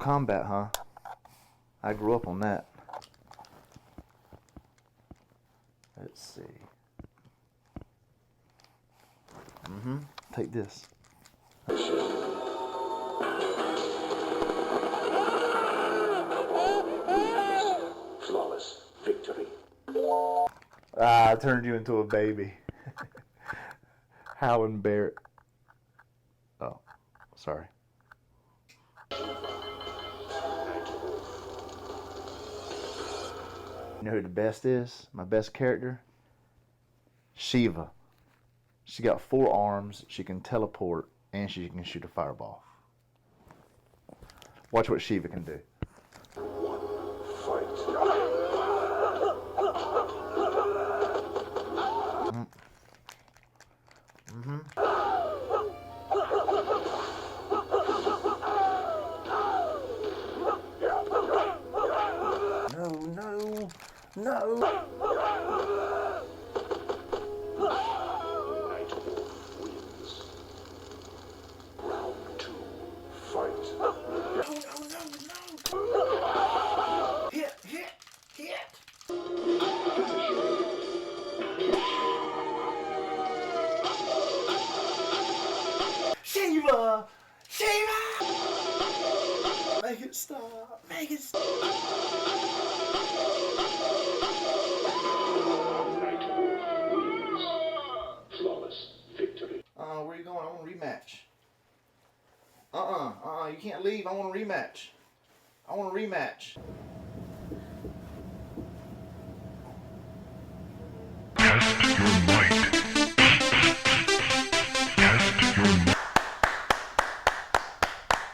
Kombat, huh? I grew up on that. Let's see. Take this. Flawless victory. I turned you into a baby. Howard Barrett. Oh, sorry. You know who the best is? My best character? Shiva. She got 4 arms, she can teleport, and she can shoot a fireball. Watch what Shiva can do. One fight. No. Shiva! Make it stop! Make it stop! Flawless victory. Where you going? I want a rematch. You can't leave. I want a rematch. Test your might.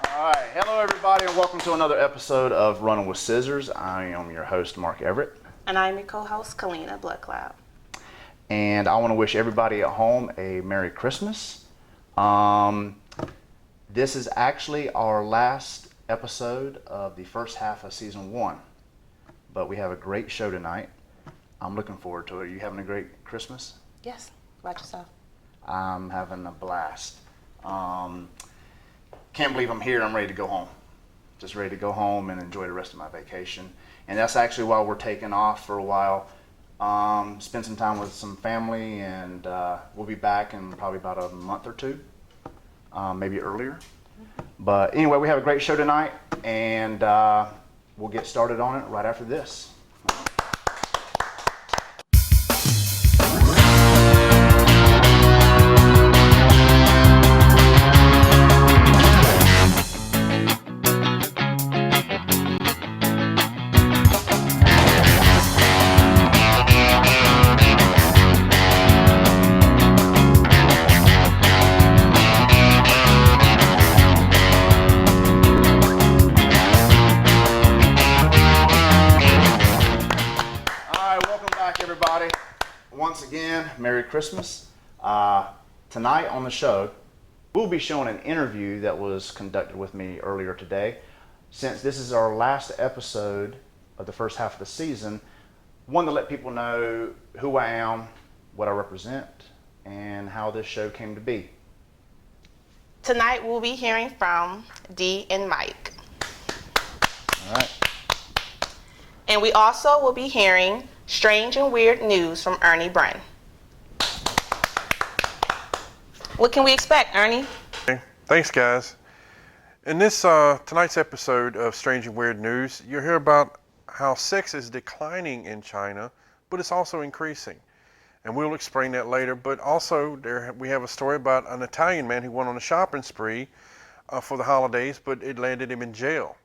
Alright, hello everybody and welcome to another episode of Running with Scissors. I am your host, Mark Everett. And I'm your co-host, Kalina Bloodcloud. And I want to wish everybody at home a Merry Christmas. This is actually our last episode of the first half of season 1. But we have a great show tonight. I'm looking forward to it. Are you having a great Christmas? Yes, about yourself. I'm having a blast. Can't believe I'm here. I'm ready to go home. Just ready to go home and enjoy the rest of my vacation. And that's actually why we're taking off for a while. Spend some time with some family, and we'll be back in probably about a month or 2, maybe earlier. But anyway, we have a great show tonight, and we'll get started on it right after this. Once again, Merry Christmas. Tonight on the show, we'll be showing an interview that was conducted with me earlier today. Since this is our last episode of the first half of the season, wanted to let people know who I am, what I represent, and how this show came to be. Tonight we'll be hearing from Dee and Mike. All right. And we also will be hearing strange and weird news from Ernie Bren. What can we expect, Ernie? Thanks, guys. In this tonight's episode of Strange and Weird News, you'll hear about how sex is declining in China, but it's also increasing. And we'll explain that later. But also, we have a story about an Italian man who went on a shopping spree for the holidays, but it landed him in jail.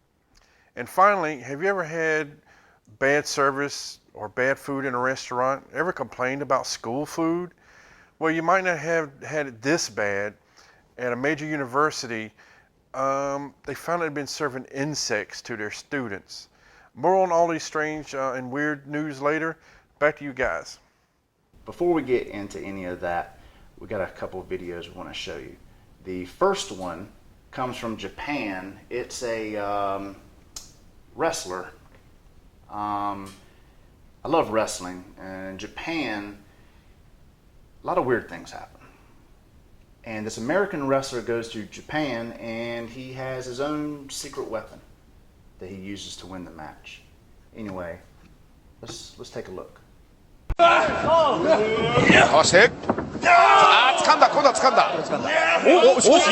And finally, have you ever had bad service or bad food in a restaurant? Ever complained about school food? Well, you might not have had it this bad. At a major university, they found they'd been serving insects to their students. More on all these strange and weird news later. Back to you guys. Before we get into any of that, we got a couple of videos we want to show you. The first one comes from Japan. It's a wrestler. I love wrestling, and in Japan, a lot of weird things happen. And this American wrestler goes to Japan, and he has his own secret weapon. that he uses to win the match. Anyway, let's take a look. よしあー掴んだ今度は掴んだおしかし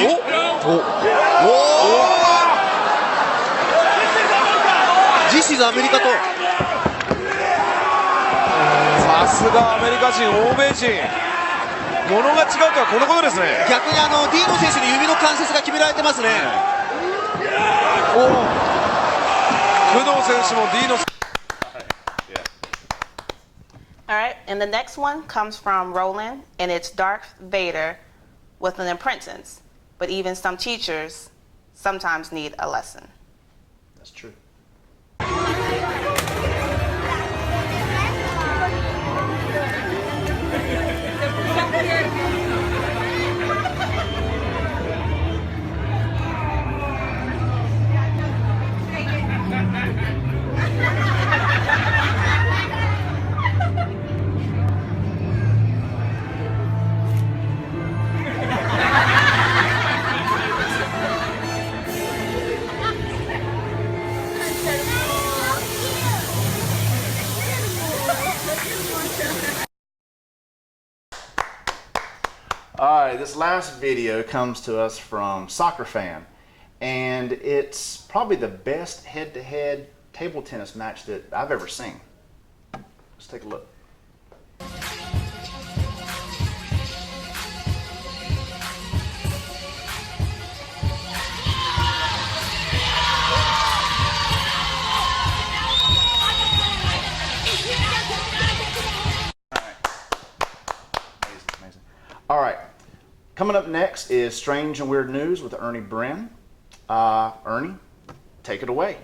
This is アメリカとさすがアメリカ人欧米人物が違うとはこのことですね逆にディーノ選手の指の関節が決められてますね。工藤選手も D の All right, and the next one comes from Roland, and it's Darth Vader with an apprentice. But even some teachers sometimes need a lesson. That's true. All right, this last video comes to us from Soccer Fan, and it's probably the best head-to-head table tennis match that I've ever seen. Let's take a look. Amazing. All right, coming up next is Strange and Weird News with Ernie Bren. Ernie, take it away.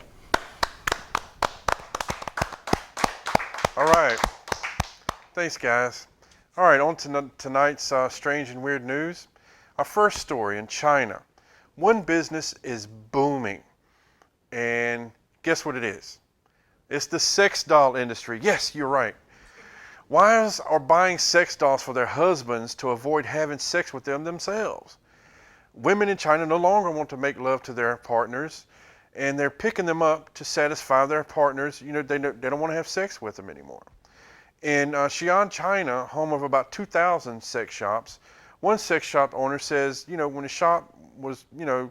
All right. Thanks, guys. All right, on to tonight's Strange and Weird News. Our first story in China. One business is booming, and guess what it is? It's the sex doll industry. Yes, you're right. Wives are buying sex dolls for their husbands to avoid having sex with them themselves. Women in China no longer want to make love to their partners, and they're picking them up to satisfy their partners. You know, they don't want to have sex with them anymore. In Xi'an, China, home of about 2,000 sex shops, one sex shop owner says, you know, when the shop was, you know,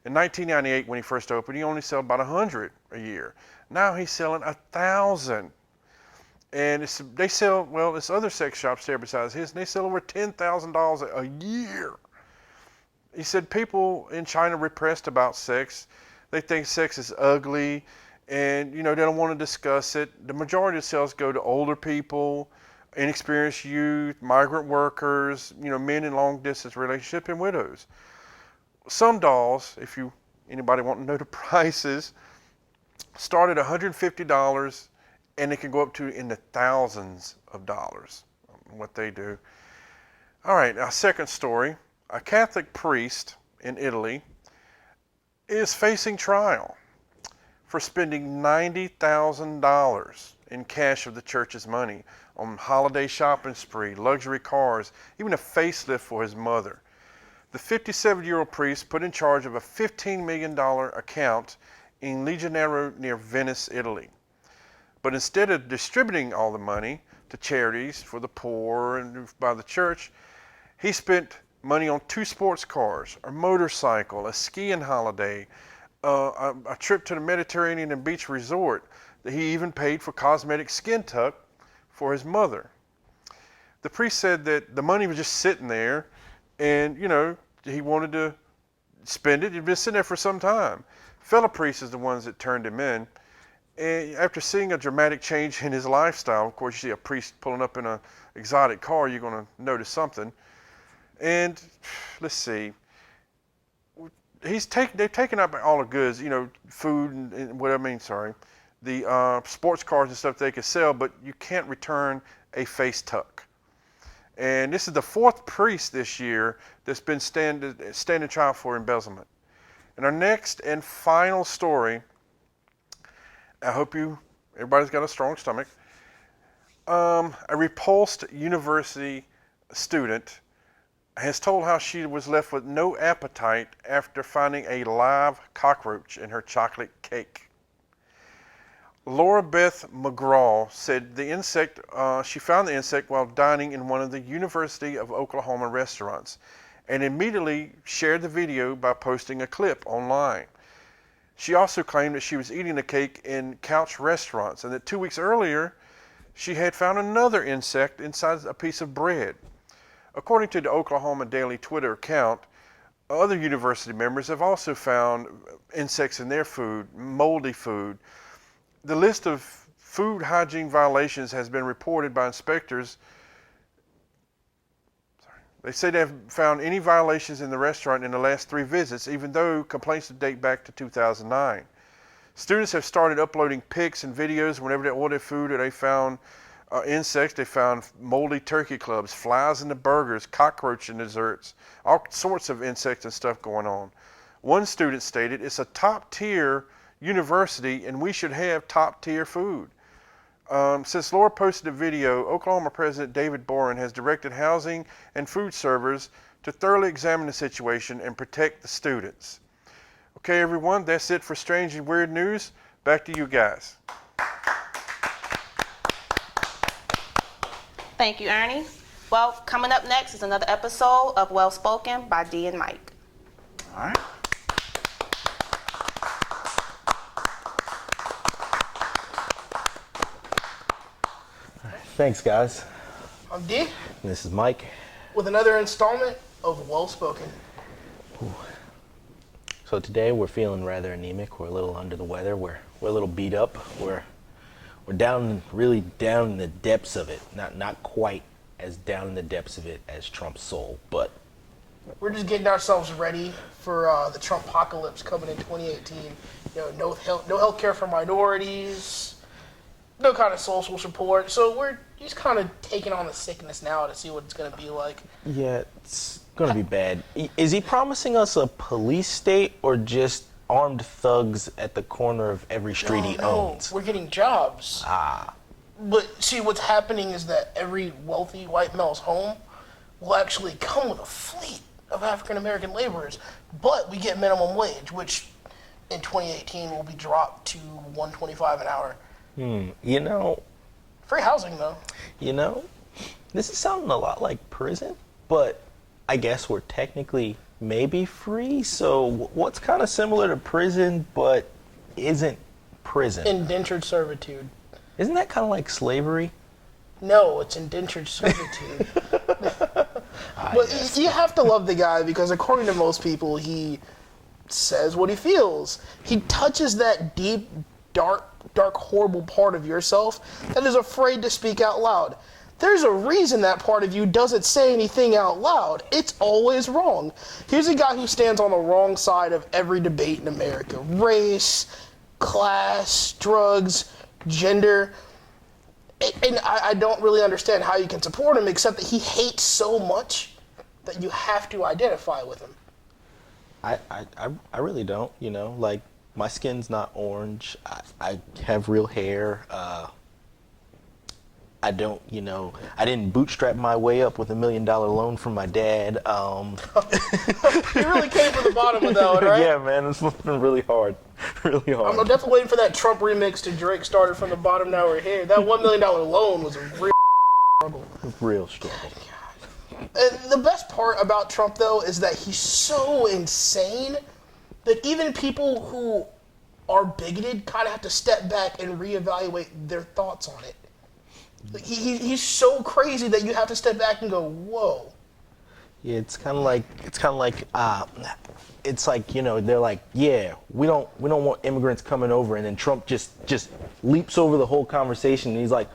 in 1998 when he first opened, he only sold about 100 a year. Now he's selling 1,000. And they sell, well, there's other sex shops there besides his, and they sell over $10,000 a year. He said people in China repressed about sex. They think sex is ugly, and you know they don't want to discuss it. The majority of sales go to older people, inexperienced youth, migrant workers, you know, men in long distance relationship, and widows. Some dolls, if anybody want to know the prices, start at $150. And it can go up to in the thousands of dollars, what they do. All right, our second story. A Catholic priest in Italy is facing trial for spending $90,000 in cash of the church's money on holiday shopping spree, luxury cars, even a facelift for his mother. The 57-year-old priest put in charge of a $15 million account in Legionero near Venice, Italy. But instead of distributing all the money to charities for the poor and by the church, he spent money on 2 sports cars, a motorcycle, a skiing holiday, a trip to the Mediterranean and beach resort. He even paid for cosmetic skin tuck for his mother. The priest said that the money was just sitting there, and you know he wanted to spend it. It'd been sitting there for some time. Fellow priests is the ones that turned him in. And after seeing a dramatic change in his lifestyle, of course, you see a priest pulling up in an exotic car, you're going to notice something. And let's see, they've taken up all the goods, you know, food and the sports cars and stuff they could sell, but you can't return a face tuck. And this is the 4th priest this year that's been standing trial for embezzlement. And our next and final story, I hope everybody's got a strong stomach. A repulsed university student has told how she was left with no appetite after finding a live cockroach in her chocolate cake. Laura Beth McGraw said she found the insect while dining in one of the University of Oklahoma restaurants and immediately shared the video by posting a clip online. She also claimed that she was eating the cake in couch restaurants and that 2 weeks earlier she had found another insect inside a piece of bread. According to the Oklahoma Daily Twitter account, other university members have also found insects in their food, moldy food. The list of food hygiene violations has been reported by inspectors. They say they haven't found any violations in the restaurant in the last 3 visits, even though complaints date back to 2009. Students have started uploading pics and videos whenever they order food or they found insects. They found moldy turkey clubs, flies in the burgers, cockroach in desserts, all sorts of insects and stuff going on. One student stated, "It's a top-tier university and we should have top-tier food." Since Laura posted the video, Oklahoma President David Boren has directed housing and food servers to thoroughly examine the situation and protect the students. Okay, everyone, that's it for Strange and Weird News. Back to you guys. Thank you, Ernie. Well, coming up next is another episode of Well Spoken by Dee and Mike. All right. Thanks, guys. I'm Dee, This is Mike. with another installment of Well Spoken. So today we're feeling rather anemic. We're a little under the weather. We're a little beat up. We're down, really down in the depths of it. Not quite as down in the depths of it as Trump's soul, but We're just getting ourselves ready for the Trump apocalypse coming in 2018. No health care for minorities, no kind of social support. So we're just kind of taking on the sickness now to see what it's going to be like. yeah, it's gonna be bad. Is he promising us a police state or just armed thugs at the corner of every street he owns? We're getting jobs. But see, what's happening is that every wealthy white male's home will actually come with a fleet of African American laborers, but we get minimum wage, which in 2018 will be dropped to $125 an hour. You know, Free housing, though. This is sounding a lot like prison, but I guess we're technically maybe free. So what's kind of similar to prison but isn't prison? Indentured servitude. Isn't that kind of like slavery? No, it's indentured servitude. But you have to love the guy because according to most people, he says what he feels. He touches that deep, dark, horrible part of yourself that is afraid to speak out loud. There's a reason that part of you doesn't say anything out loud. It's always wrong. Here's a guy who stands on the wrong side of every debate in America. Race, class, drugs, gender. And I don't really understand how you can support him except that he hates so much that you have to identify with him. I really don't, like my skin's not orange. I have real hair. I don't, I didn't bootstrap my way up with $1 million loan from my dad. You really came from the bottom of that one, right? Yeah, man, it's been really hard. Really hard. I'm definitely waiting for that Trump remix to Drake started from the bottom, now we're here. That $1 million loan was a real struggle. Real struggle. And the best part about Trump, though, is that he's so insane that even people who are bigoted kind of have to step back and reevaluate their thoughts on it. Like, he's so crazy that you have to step back and go, whoa. Yeah, it's kind of like they're like, yeah, we don't want immigrants coming over, and then Trump just leaps over the whole conversation, and he's like,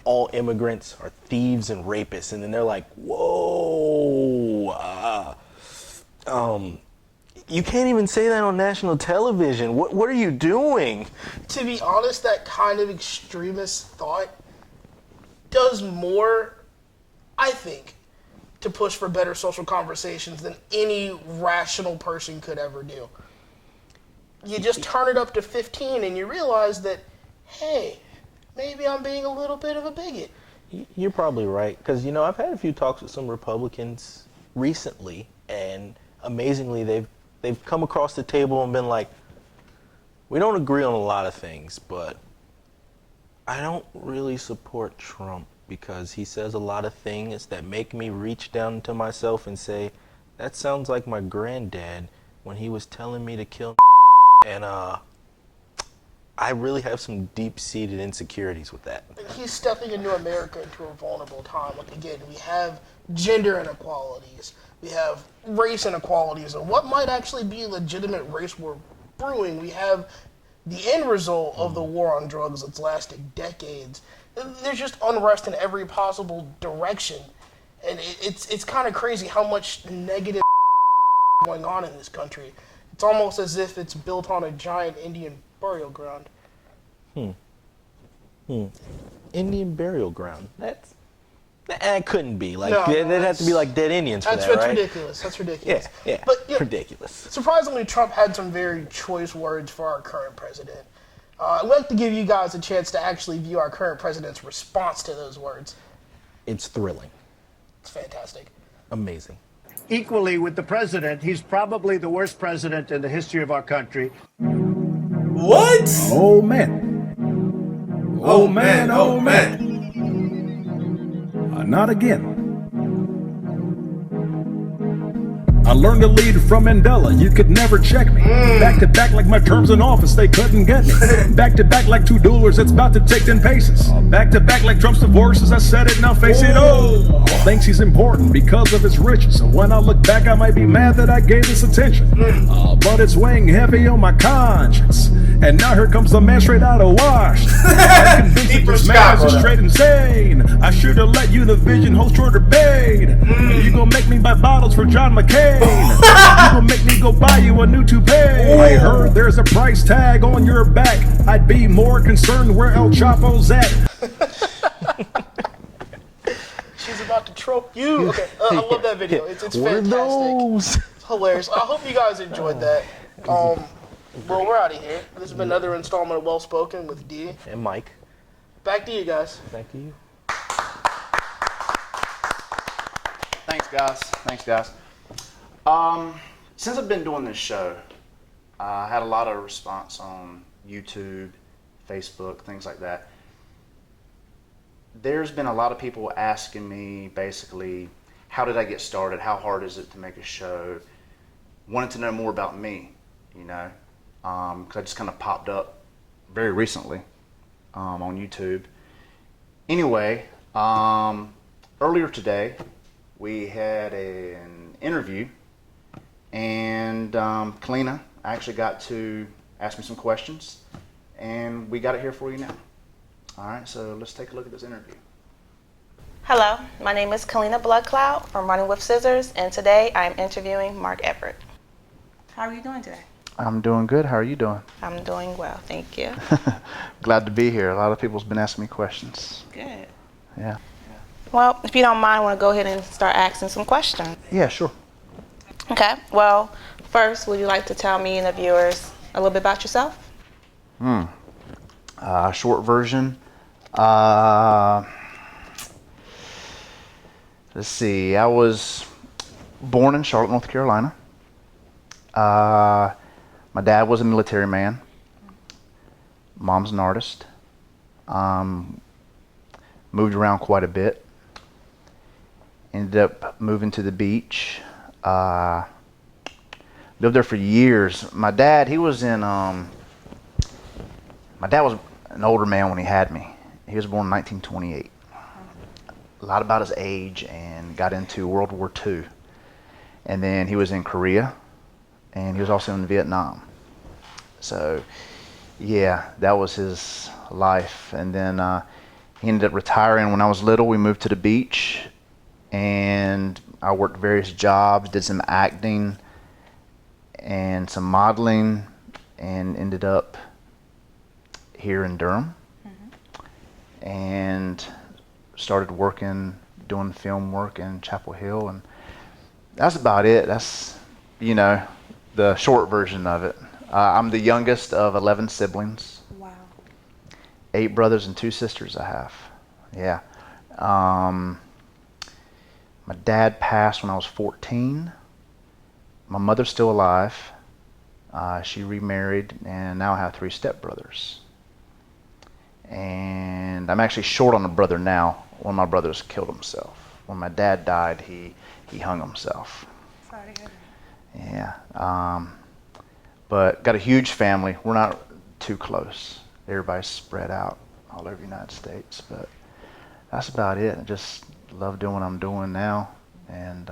all immigrants are thieves and rapists, and then they're like, whoa, you can't even say that on national television. What are you doing? To be honest, that kind of extremist thought does more, I think, to push for better social conversations than any rational person could ever do. You just turn it up to 15 and you realize that, hey, maybe I'm being a little bit of a bigot. You're probably right, because I've had a few talks with some Republicans recently, and amazingly they've come across the table and been like, we don't agree on a lot of things, but I don't really support Trump because he says a lot of things that make me reach down to myself and say, that sounds like my granddad when he was telling me to kill and I really have some deep-seated insecurities with that. He's stepping into America into a vulnerable time. Like, again, we have gender inequalities, we have race inequalities, and what might actually be a legitimate race war brewing. We have the end result of the war on drugs that's lasted decades. There's just unrest in every possible direction, and it's kind of crazy how much negative going on in this country. It's almost as if it's built on a giant Indian burial ground. Indian burial ground. That couldn't be. Like, No, that'd have to be like dead Indians for that, right? That's ridiculous. That's ridiculous. Yeah, But, you know, ridiculous. surprisingly, Trump had some very choice words for our current president. I'd like to give you guys a chance to actually view our current president's response to those words. It's thrilling. It's fantastic. Amazing. Equally with the president, he's probably the worst president in the history of our country. What? Oh man. Oh man, oh man. Not again. I learned to lead from Mandela. You could never check me. Back to back like my terms in office, they couldn't get me. Back to back like two duelers that's about to take 10 paces. Back to back like Trump's divorces, I said it, now face it. Oh, thinks he's important because of his riches. So when I look back, I might be mad that I gave this attention. But it's weighing heavy on my conscience. And now here comes the man straight out of Wash. I'm convinced that this man is straight insane. I should have let Univision host shorter paid. You gonna make me buy bottles for John McCain. You gonna make me go buy you a new toupee. I heard there's a price tag on your back. I'd be more concerned where El Chapo's at. She's about to trope you. Okay, I love that video. It's What fantastic. are those? It's hilarious. I hope you guys enjoyed that. Well, we're out of here. This has been another installment of Well Spoken with D. And Mike. Back to you guys. Thank you. Thanks, guys. Since I've been doing this show, I had a lot of response on YouTube, Facebook, things like that. There's been a lot of people asking me basically, how did I get started? How hard is it to make a show? Wanted to know more about me, you know, because I just kind of popped up very recently on YouTube. Anyway, earlier today, we had an interview, and Kalina actually got to ask me some questions, and we got it here for you now. All right, so let's take a look at this interview. Hello, my name is Kalina Bloodcloud from Running with Scissors, and today I'm interviewing Mark Everett. How are you doing today? I'm doing good. How are you doing? I'm doing well, thank you. Glad to be here. A lot of people's been asking me questions. Good. Yeah. Well, if you don't mind, I want to go ahead and start asking some questions. Yeah, sure. Okay, well, first, would you like to tell me and the viewers a little bit about yourself? Short version. Let's see. I was born in Charlotte, North Carolina. My dad was a military man. Mom's an artist. Moved around quite a bit. Ended up moving to the beach. Lived there for years. My dad, he was in, my dad was an older man when he had me. He was born in 1928. A lot about his age, and got into World War II. And then he was in Korea, and he was also in Vietnam. So, yeah, that was his life. And then he ended up retiring when I was little. We moved to the beach, and I worked various jobs, did some acting and some modeling, and ended up here in Durham. And started working, doing film work in Chapel Hill, and that's about it. That's, you know, the short version of it. I'm the youngest of 11 siblings. Wow. 8 brothers and 2 sisters I have. Yeah. My dad passed when I was 14. My mother's still alive. She remarried, and now I have 3 stepbrothers. And I'm actually short on a brother now. One of my brothers killed himself. When my dad died, he hung himself. Sorry to hear that. Yeah. But got a huge family. We're not too close. Everybody's spread out all over the United States. But that's about it. I just love doing what I'm doing now. And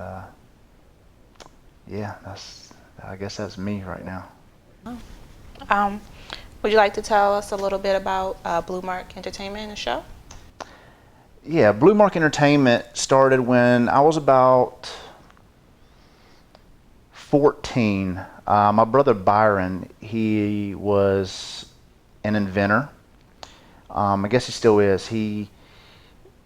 yeah, I guess that's me right now. Would you like to tell us a little bit about BlueMark Entertainment and the show? Yeah, BlueMark Entertainment started when I was about 14. My brother Byron, he was an inventor. I guess he still is.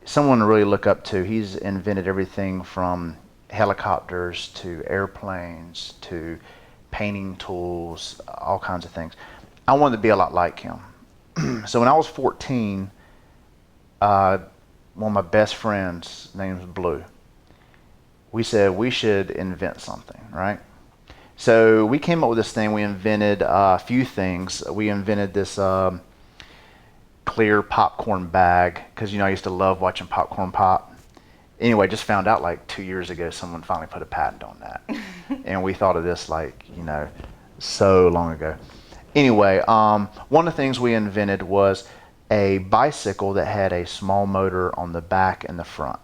Someone to really look up to. He's invented everything from helicopters to airplanes to painting tools, all kinds of things. I wanted to be a lot like him. So when I was 14, one of my best friends, named was Blue, we said we should invent something, right? So we came up with this thing. We invented a few things. We invented this clear popcorn bag, because I used to love watching popcorn pop. Anyway, just found out like 2 years ago someone finally put a patent on that. And we thought of this so long ago. Anyway, one of the things we invented was a bicycle that had a small motor on the back and the front.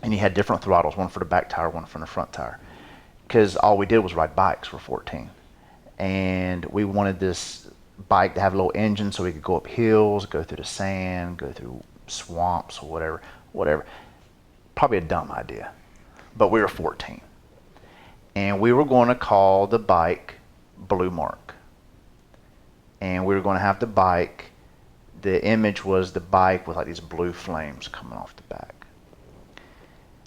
And you had different throttles, one for the back tire, one for the front tire. Because all we did was ride bikes for 14. And we wanted this bike to have a little engine so we could go up hills, go through the sand, go through swamps or whatever. Probably a dumb idea, but we were 14. And we were going to call the bike BlueMark. And we were going to have the bike, the image was the bike with like these blue flames coming off the back.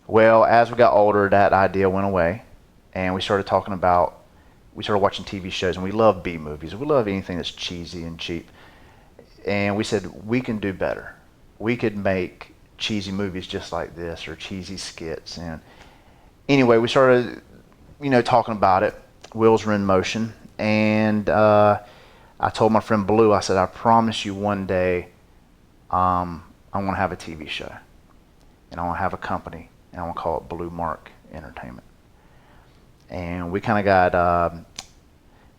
Well, as we got older, that idea went away, and we started watching TV shows, and we love B movies. We love anything that's cheesy and cheap. And we said, we can do better. We could make cheesy movies just like this, or cheesy skits. And anyway, we started, talking about it. Wheels were in motion, and I told my friend Blue, I said, I promise you one day I'm going to have a TV show, and I want to have a company, and I want to call it BlueMark Entertainment. And we kind of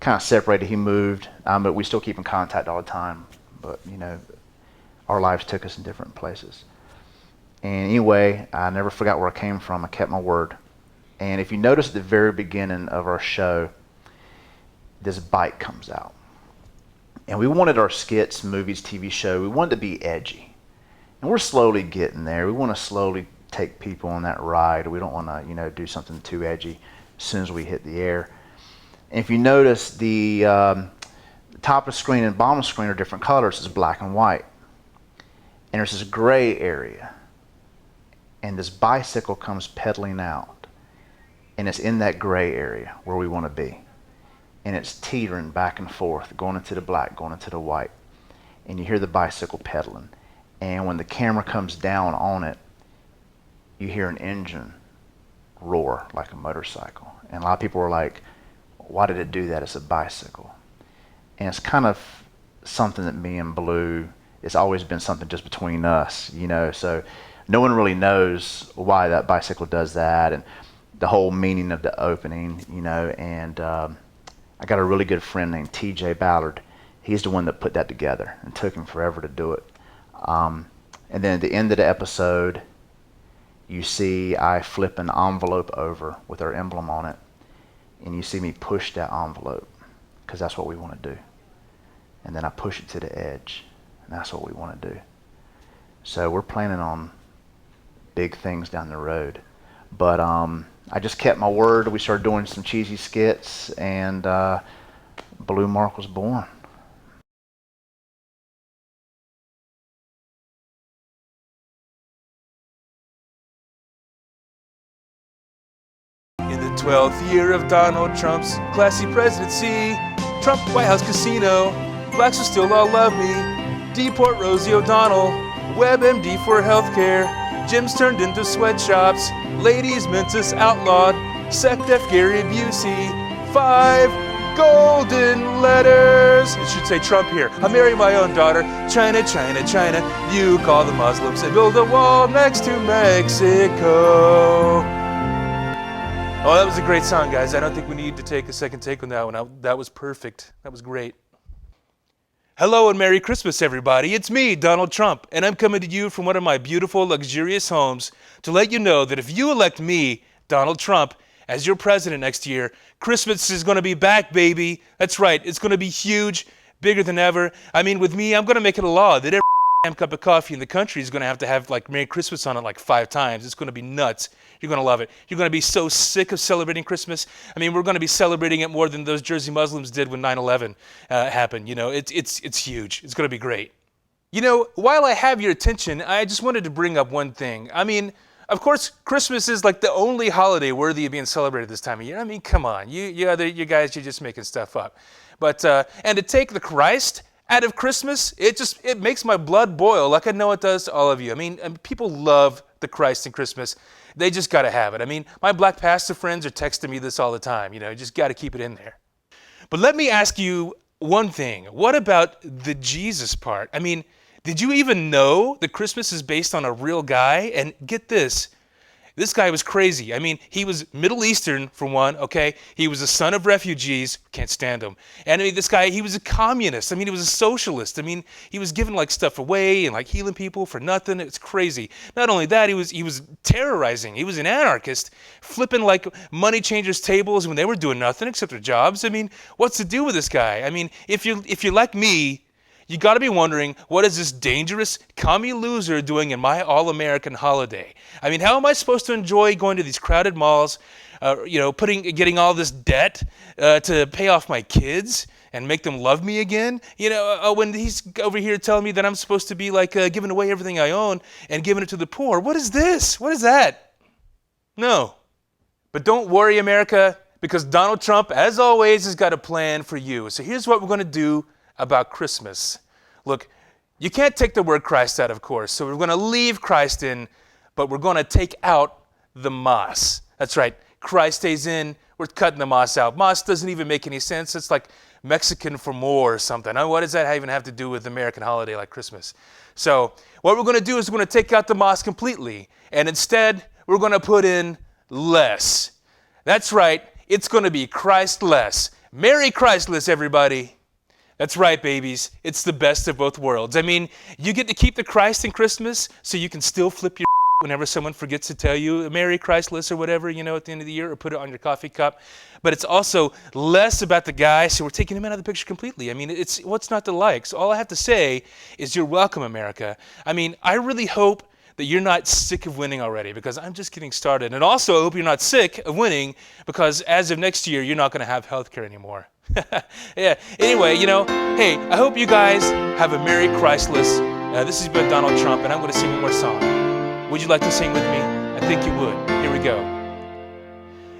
got separated. He moved, but we still keep in contact all the time. But our lives took us in different places. And anyway, I never forgot where I came from. I kept my word. And if you notice at the very beginning of our show, this bike comes out. And we wanted our skits, movies, TV show, we wanted to be edgy. And we're slowly getting there. We want to slowly take people on that ride. We don't want to, do something too edgy as soon as we hit the air. And if you notice, the top of the screen and bottom of the screen are different colors. It's black and white. And there's this gray area. And this bicycle comes pedaling out. And it's in that gray area where we want to be. And it's teetering back and forth, going into the black, going into the white. And you hear the bicycle pedaling. And when the camera comes down on it, you hear an engine roar like a motorcycle. And a lot of people were like, why did it do that? It's a bicycle. And it's kind of something that me and Blue, it's always been something just between us, so no one really knows why that bicycle does that and the whole meaning of the opening, and I got a really good friend named TJ Ballard. He's the one that put that together, and took him forever to do it. And then at the end of the episode, you see I flip an envelope over with our emblem on it, and you see me push that envelope, because that's what we want to do. And then I push it to the edge, and that's what we want to do. So we're planning on big things down the road. But I just kept my word. We started doing some cheesy skits, and BlueMark was born. In the 12th year of Donald Trump's classy presidency, Trump White House Casino, blacks will still all love me, deport Rosie O'Donnell, WebMD for healthcare, gyms turned into sweatshops, ladies Mentis outlawed, SecDef Gary Busey, 5 golden letters. It should say Trump here. I'll marry my own daughter. China, China, China. You call the Muslims and build a wall next to Mexico. Oh, that was a great song, guys. I don't think we need to take a second take on that one. That was perfect. That was great. Hello and Merry Christmas, everybody. It's me, Donald Trump, and I'm coming to you from one of my beautiful, luxurious homes to let you know that if you elect me, Donald Trump, as your president next year, Christmas is going to be back, baby. That's right. It's going to be huge, bigger than ever. I mean, with me, I'm going to make it a law that every damn cup of coffee in the country is going to have like Merry Christmas on it like 5 times. It's going to be nuts. You're going to love it. You're going to be so sick of celebrating Christmas. I mean, we're going to be celebrating it more than those Jersey Muslims did when 9/11 happened. You know, it's huge. It's going to be great. You know, while I have your attention, I just wanted to bring up one thing. I mean, of course, Christmas is like the only holiday worthy of being celebrated this time of year. I mean, come on. You guys, you're just making stuff up. But, and to take the Christ out of Christmas, it makes my blood boil like I know it does to all of you. I mean, people love the Christ in Christmas. They just got to have it. I mean, my black pastor friends are texting me this all the time. You know, you just got to keep it in there. But let me ask you one thing. What about the Jesus part? I mean, did you even know that Christmas is based on a real guy? And get this. This guy was crazy. I mean, he was Middle Eastern, for one, okay? He was a son of refugees. Can't stand him. And I mean, this guy, he was a communist. I mean, he was a socialist. I mean, he was giving like stuff away and like healing people for nothing. It's crazy. Not only that, he was terrorizing. He was an anarchist, flipping like money changers' tables when they were doing nothing except their jobs. I mean, what's to do with this guy? I mean, if you're like me, you got to be wondering, what is this dangerous commie loser doing in my all-American holiday? I mean, how am I supposed to enjoy going to these crowded malls, getting all this debt to pay off my kids and make them love me again? You know, when he's over here telling me that I'm supposed to be like giving away everything I own and giving it to the poor. What is this? What is that? No. But don't worry, America, because Donald Trump, as always, has got a plan for you. So here's what we're going to do about Christmas. Look, you can't take the word Christ out, of course, so we're going to leave Christ in, but we're going to take out the Mas. That's right, Christ stays in, we're cutting the Mas out. Mas doesn't even make any sense. It's like Mexican for more or something. What does that even have to do with American holiday like Christmas? So what we're going to do is we're going to take out the Mas completely, and instead we're going to put in less. That's right, it's going to be Christ-less. Merry Christless, everybody. That's right, babies. It's the best of both worlds. I mean, you get to keep the Christ in Christmas so you can still flip your whenever someone forgets to tell you Merry Christless or whatever, you know, at the end of the year, or put it on your coffee cup. But it's also less about the guy, so we're taking him out of the picture completely. I mean, it's what's not to like? So all I have to say is you're welcome, America. I mean, I really hope that you're not sick of winning already, because I'm just getting started. And also I hope you're not sick of winning, because as of next year, you're not going to have health care anymore. Yeah. Anyway, you know, hey, I hope you guys have a Merry Christless. This has been Donald Trump, and I'm going to sing one more song. Would you like to sing with me? I think you would. Here we go.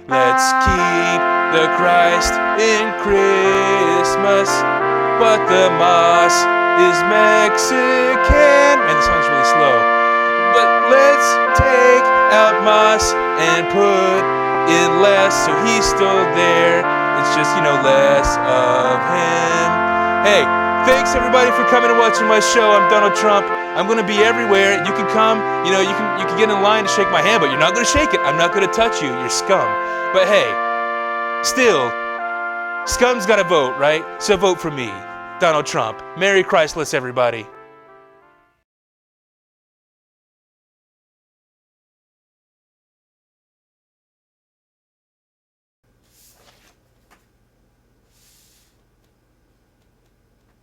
Let's keep the Christ in Christmas, but the Mas is Mexican. Man, this song's really slow. But let's take out Mas and put in less, so he's still there. It's just, you know, less of him. Hey, thanks everybody for coming and watching my show. I'm Donald Trump. I'm going to be everywhere. You can come, you know, you can get in line to shake my hand, but you're not going to shake it. I'm not going to touch you. You're scum. But hey, still, scum's got to vote, right? So vote for me, Donald Trump. Merry Christless, everybody.